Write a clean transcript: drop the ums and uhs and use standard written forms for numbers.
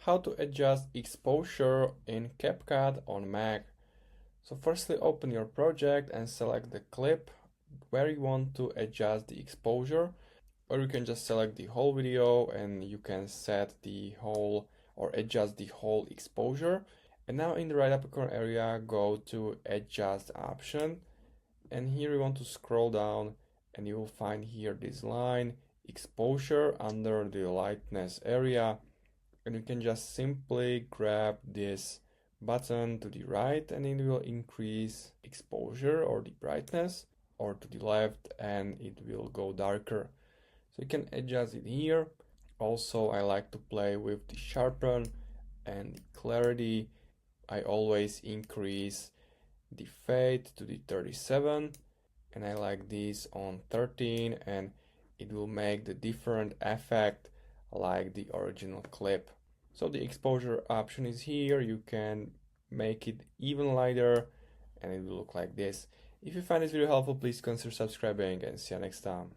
How to adjust exposure in Capcut on Mac. So firstly, open your project and select the clip where you want to adjust the exposure, or you can just select the whole video and you can set the whole or adjust the whole exposure. And now in the right upper corner area, go to adjust option, and here you want to scroll down and you will find here this line exposure under the lightness area, and you can just simply grab this button to the right and it will increase exposure or the brightness, or to the left and it will go darker. So you can adjust it here. Also, I like to play with the sharpen and the clarity. I always increase the fade to the 37 and I like this on 13, and it will make the different effect like the original clip. So the exposure option is here. You can make it even lighter and it will look like this. If you find this video helpful, please consider subscribing and see you next time.